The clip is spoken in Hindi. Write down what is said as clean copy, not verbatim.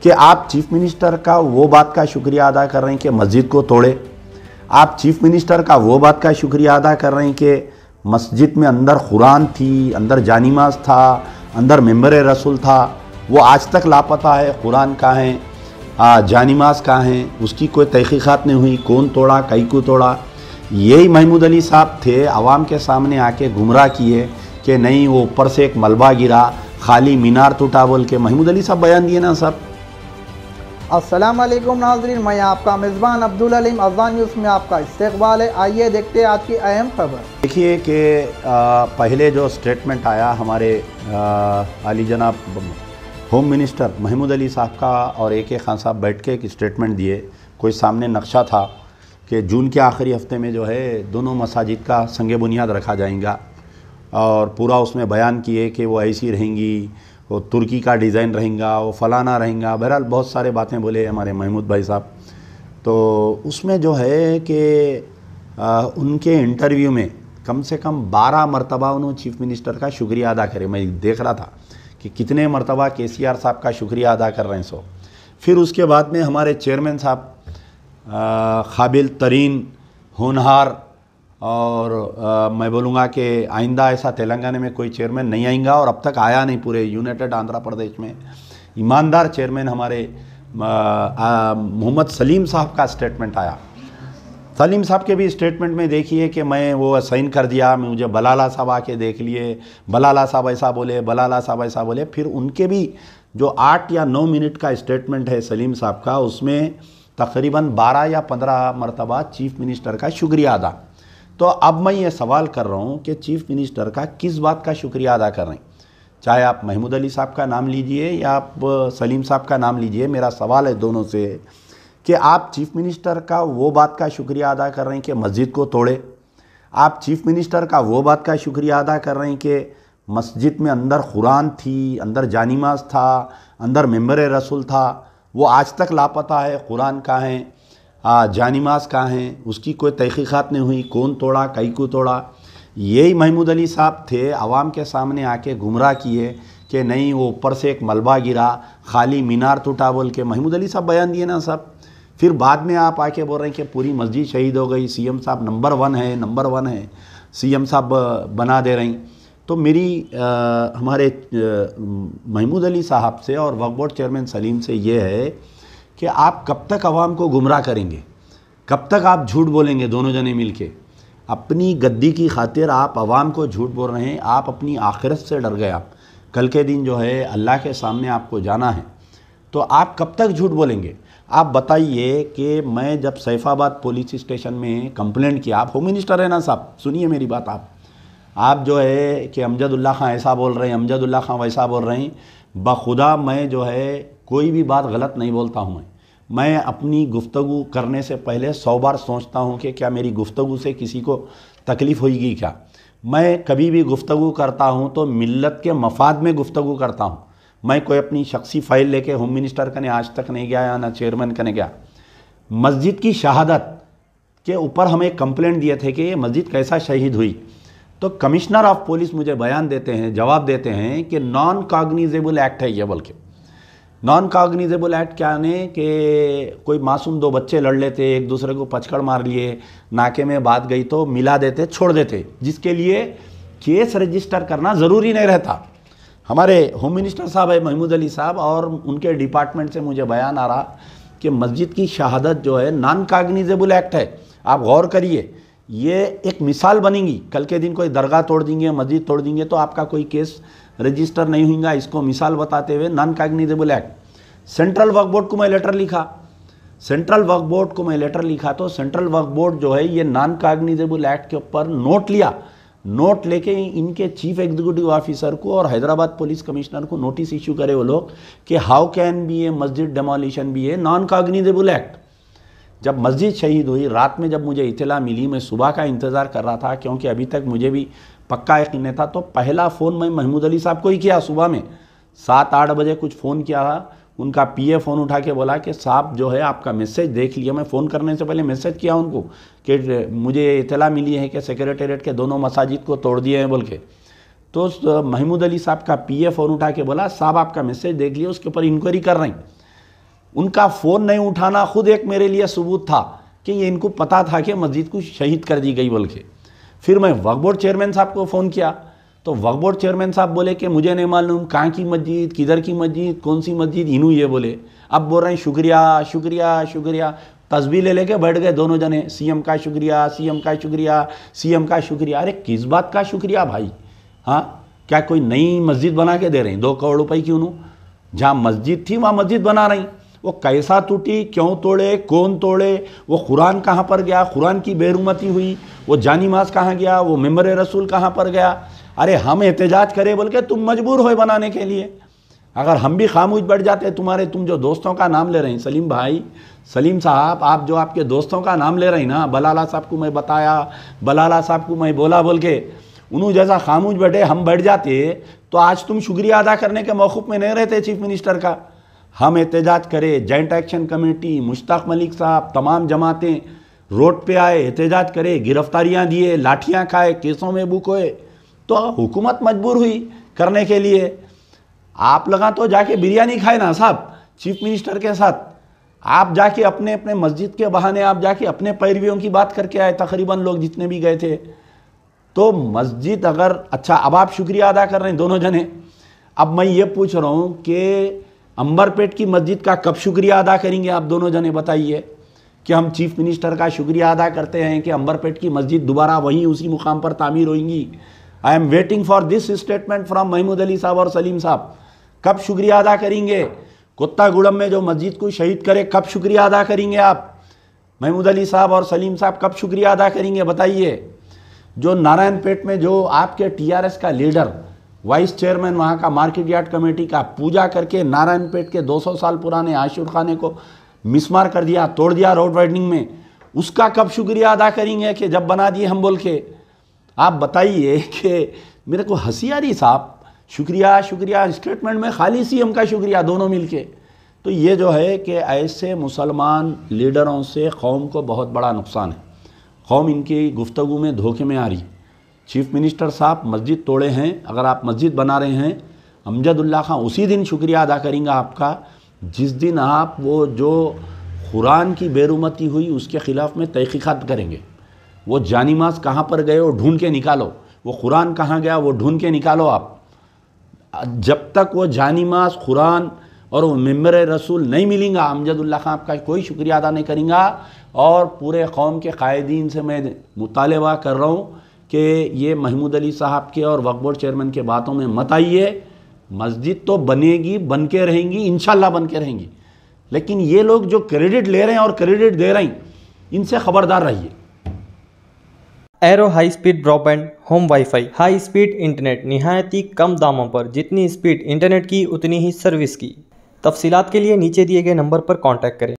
कि आप चीफ मिनिस्टर का वो बात का शुक्रिया अदा कर रहे हैं कि मस्जिद को तोड़े। आप चीफ मिनिस्टर का वो बात का शुक्रिया अदा कर रहे हैं कि मस्जिद में अंदर कुरान थी, अंदर जानिमाज था, अंदर मेंबर रसूल था, वो आज तक लापता है। कुरान कहाँ है, जानिमाज कहाँ हैं, उसकी कोई तहकीकात नहीं हुई, कौन तोड़ा, कई को तोड़ा। यही महमूद अली साहब थे, आवाम के सामने आके गुमराह किए कि नहीं वो ऊपर से एक मलबा गिरा, खाली मीनार टूटा बोल के महमूद अली साहब बयान दिए ना साहब। अस्सलाम वालेकुम नाज़रीन, मैं आपका मेज़बान अब्दुल अलीम अज़ान न्यूज़ में आपका इस्तकबाल है। आइए देखते हैं आज की अहम खबर। देखिए कि पहले जो स्टेटमेंट आया हमारे आली जनाब होम मिनिस्टर महमूद अली साहब का, और AK खान साहब बैठ के एक स्टेटमेंट दिए। कोई सामने नक्शा था कि जून के आखिरी हफ्ते में जो है दोनों मसाजिद का संग बुनियाद रखा जाएगा, और पूरा उसमें बयान किए कि वो ऐसी रहेंगी, वो तुर्की का डिज़ाइन रहेगा, वो फलाना रहेगा। बहरहाल बहुत सारे बातें बोले हमारे महमूद भाई साहब। तो उसमें जो है कि उनके इंटरव्यू में कम से कम 12 मरतबा उन्होंने चीफ मिनिस्टर का शुक्रिया अदा करे। मैं देख रहा था कि कितने मरतबा KCR साहब का शुक्रिया अदा कर रहे हैं। सो फिर उसके बाद में हमारे चेयरमैन साहब काबिल तरीन, होनहार, और मैं बोलूँगा कि आइंदा ऐसा तेलंगाना में कोई चेयरमैन नहीं आएगा, और अब तक आया नहीं पूरे यूनाइटेड आंध्र प्रदेश में। ईमानदार चेयरमैन हमारे मोहम्मद सलीम साहब का स्टेटमेंट आया। सलीम साहब के भी स्टेटमेंट में देखिए कि मैं वो साइन कर दिया, मुझे बलाला साहब आके देख लिए, बलाला साहब ऐसा बोले, बलाला साहब ऐसा बोले। फिर उनके भी जो 8 या 9 मिनट का स्टेटमेंट है सलीम साहब का, उसमें तकरीबन 12 या 15 मरतबा चीफ मिनिस्टर का शुक्रिया अदा। तो अब मैं ये सवाल कर रहा हूँ कि चीफ मिनिस्टर का किस बात का शुक्रिया अदा कर रहे हैं, चाहे आप महमूद अली साहब का नाम लीजिए या आप सलीम साहब का नाम लीजिए। मेरा सवाल है दोनों से कि आप चीफ मिनिस्टर का वो बात का शुक्रिया अदा कर रहे हैं कि मस्जिद को तोड़े। आप चीफ मिनिस्टर का वो बात का शुक्रिया अदा कर रहे हैं कि मस्जिद में अंदर कुरान थी, अंदर जानिमाज था, अंदर मेंबर रसूल था, वो आज तक लापता है। कुरान कहाँ है, जानिमाज कहाँ हैं, उसकी कोई तहकीकात नहीं हुई, कौन तोड़ा, कई को तोड़ा। यही महमूद अली साहब थे, आवाम के सामने आके गुमराह किए कि नहीं वो ऊपर से एक मलबा गिरा, खाली मीनार टूटा बोल के महमूद अली साहब बयान दिए ना साहब। फिर बाद में आप आके बोल रहे हैं कि पूरी मस्जिद शहीद हो गई, CM साहब नंबर 1 है, CM साहब बना दे रही। तो मेरी हमारे महमूद अली साहब से और वक्फ बोर्ड चेयरमैन सलीम से ये है कि आप कब तक आवाम को गुमराह करेंगे, कब तक आप झूठ बोलेंगे दोनों जने मिलके। अपनी गद्दी की खातिर आप आवाम को झूठ बोल रहे हैं, आप अपनी आखिरत से डर गए। आप कल के दिन जो है अल्लाह के सामने आपको जाना है, तो आप कब तक झूठ बोलेंगे। आप बताइए कि मैं जब सैफाबाद पुलिस स्टेशन में कंप्लेंट किया, आप होम मिनिस्टर है ना साहब, सुनिए मेरी बात। आप जो है कि अमजदुल्ला खां ऐसा बोल रहे हैं, अमजदुल्ला खां वैसा बोल रहे हैं। बखुदा मैं जो है कोई भी बात गलत नहीं बोलता हूँ। मैं अपनी गुफ्तगू करने से पहले 100 बार सोचता हूँ कि क्या मेरी गुफ्तगू से किसी को तकलीफ़ होगी क्या। मैं कभी भी गुफ्तगू करता हूँ तो मिल्लत के मफाद में गुफ्तगू करता हूँ। मैं कोई अपनी शख्सी फ़ाइल लेके होम मिनिस्टर कने आज तक नहीं गया या ना चेयरमैन कने गया। मस्जिद की शहादत के ऊपर हम एक कंप्लेंट दिए थे कि ये मस्जिद कैसा शहीद हुई, तो कमिश्नर ऑफ पुलिस मुझे बयान देते हैं, जवाब देते हैं कि नॉन कॉग्निजेबल एक्ट है ये। बल्कि नॉन कॉग्निजेबल एक्ट क्या है कि कोई मासूम 2 बच्चे लड़ लेते, एक दूसरे को पचकड़ मार लिए, नाके में बात गई तो मिला देते, छोड़ देते, जिसके लिए केस रजिस्टर करना ज़रूरी नहीं रहता। हमारे होम मिनिस्टर साहब है महमूद अली साहब, और उनके डिपार्टमेंट से मुझे बयान आ रहा कि मस्जिद की शहादत जो है नॉन कॉग्निजेबल एक्ट है। आप गौर करिए, ये एक मिसाल बनेगी। कल के दिन कोई दरगाह तोड़ देंगे, मस्जिद तोड़ देंगे तो आपका कोई केस रजिस्टर नहीं होगा। इसको मिसाल बताते हुए नॉन कॉग्निजेबल एक्ट। सेंट्रल वक्फ बोर्ड को मैं लेटर लिखा, तो सेंट्रल वक्फ बोर्ड जो है ये नॉन कॉग्निजेबल एक्ट के ऊपर नोट लिया। नोट लेके इनके चीफ एग्जीक्यूटिव ऑफिसर को और हैदराबाद पुलिस कमिश्नर को नोटिस इशू करे वो लोग कि हाउ कैन बी ए मस्जिद demolition be a non cognizable act. जब मस्जिद शहीद हुई, रात में जब मुझे इत्तला मिली, मैं सुबह का इंतज़ार कर रहा था क्योंकि अभी तक मुझे भी पक्का यकीन नहीं था। तो पहला फ़ोन मैं महमूद अली साहब को ही किया। सुबह में 7-8 बजे कुछ फ़ोन किया था। उनका PA फ़ोन उठा के बोला कि साहब जो है आपका मैसेज देख लिया। मैं फ़ोन करने से पहले मैसेज किया उनको कि मुझे इत्तला मिली है कि सेक्रेटेरिएट के दोनों मसाजिद को तोड़ दिए हैं बोल के। तो महमूद अली साहब का PA फ़ोन उठा के बोला साहब आपका मैसेज देख लिया, उसके ऊपर इंक्वायरी कर रहे हैं। उनका फ़ोन नहीं उठाना खुद एक मेरे लिए सबूत था कि ये इनको पता था कि मस्जिद को शहीद कर दी गई बोल के। फिर मैं वक्फ बोर्ड चेयरमैन साहब को फ़ोन किया तो वक्फ बोर्ड चेयरमैन साहब बोले कि मुझे नहीं मालूम कहाँ की मस्जिद, किधर की मस्जिद, कौन सी मस्जिद, इनू ये बोले। अब बोल रहे हैं शुक्रिया शुक्रिया शुक्रिया, तस्बीह ले लेके बैठ गए दोनों जने, सीएम का शुक्रिया, सीएम का शुक्रिया, सीएम का शुक्रिया। अरे किस बात का शुक्रिया भाई? हाँ, क्या कोई नई मस्जिद बना के दे रहे हैं 2 करोड़ रुपए की? उन्होंने जहाँ मस्जिद थी वहाँ मस्जिद बना रही, वो कैसा टूटी, क्यों तोड़े, कौन तोड़े, वो कुरान कहाँ पर गया, कुरान की बेरुमती हुई, वो जानी माज कहाँ गया, वो मेंबर रसूल कहाँ पर गया? अरे हम एहतजाज करें बोल के तुम मजबूर हो बनाने के लिए। अगर हम भी खामोश बैठ जाते, तुम जो दोस्तों का नाम ले रहे हैं, सलीम भाई, सलीम साहब, आप जो आपके दोस्तों का नाम ले रहे हैं ना, बलाला साहब को मैं बताया, बलाला साहब को मैं बोला बोल के, उन्होंने जैसा खामोश बैठे हम बैठ जाते तो आज तुम शुक्रिया अदा करने के मौक़ूफ़ में नहीं रहते चीफ मिनिस्टर का। हम एहतजाज करें, joint action committee, Mushtaq Malik साहब, तमाम जमातें रोड पे आए, एहतजाज करे, गिरफ्तारियां दिए, लाठियां खाए, केसों में बुक हुए, तो हुकूमत मजबूर हुई करने के लिए। आप लगा तो जाके बिरयानी खाए ना साहब चीफ मिनिस्टर के साथ, आप जाके अपने अपने मस्जिद के बहाने आप जाके अपने पैरवियों की बात करके आए, तकरीबन लोग जितने भी गए थे। तो मस्जिद अगर अच्छा, अब आप शुक्रिया अदा कर रहे हैं दोनों जने। अब मैं ये पूछ रहा हूँ कि अंबरपेट की मस्जिद का कब शुक्रिया अदा करेंगे आप दोनों जने? बताइए कि हम चीफ मिनिस्टर का शुक्रिया अदा करते हैं कि अंबरपेट की मस्जिद दोबारा वहीं उसी मुकाम पर तामीर होंगी। I am waiting for this statement from Mahmood Ali साहब और सलीम साहब। कब शुक्रिया अदा करेंगे? कोत्तागुड़म में जो मस्जिद को शहीद करे, कब शुक्रिया अदा करेंगे आप? महमूद अली साहब और सलीम साहब कब शुक्रिया अदा करेंगे? बताइए। जो नारायणपेट में जो आपके टीआरएस का लीडर, वाइस चेयरमैन वहाँ का मार्केट यार्ड कमेटी का, पूजा करके नारायणपेट के 200 साल पुराने आशूर खाने को मिसमार कर दिया, तोड़ दिया रोड वाइडनिंग में, उसका कब शुक्रिया अदा करेंगे कि जब बना दिए हम बोल के? आप बताइए कि मेरे को हंसी आ रही साहब। शुक्रिया शुक्रिया स्टेटमेंट में खाली सीएम का शुक्रिया, दोनों मिलके। तो ये जो है कि ऐसे मुसलमान लीडरों से कौम को बहुत बड़ा नुकसान है। कौम इनकी गुफ्तगू में धोखे में आ रही। चीफ मिनिस्टर साहब मस्जिद तोड़े हैं, अगर आप मस्जिद बना रहे हैं, अमजदुल्ला खां उसी दिन शुक्रिया अदा करेंगे आपका जिस दिन आप वो जो कुरान की बेरुमती हुई उसके ख़िलाफ़ में तहक़ीक़ात करेंगे। वो जानिमाज़ कहाँ पर गए वो ढूंढ के निकालो, वो कुरान कहाँ गया वो ढूंढ के निकालो आप। जब तक वो जानिमाज़, कुरान और वो मेंबर रसूल नहीं मिलेंगा, अमजदुल्ला खां आपका कोई शुक्रिया अदा नहीं करेंगा। और पूरे कौम के कायदीन से मैं मुतालबा कर रहा हूँ कि ये महमूद अली साहब के और वक्फ बोर्ड चेयरमैन के बातों में मत आइए। मस्जिद तो बनेगी, बन के रहेंगी, इंशाल्लाह बन के रहेंगी, लेकिन ये लोग जो क्रेडिट ले रहे हैं और क्रेडिट दे रहे हैं, इनसे खबरदार रहिए। Arrow high speed broadband home wifi, high speed internet निहायत ही कम दामों पर, जितनी स्पीड इंटरनेट की उतनी ही सर्विस की। तफसीलात के लिए नीचे दिए गए नंबर पर कॉन्टैक्ट करें।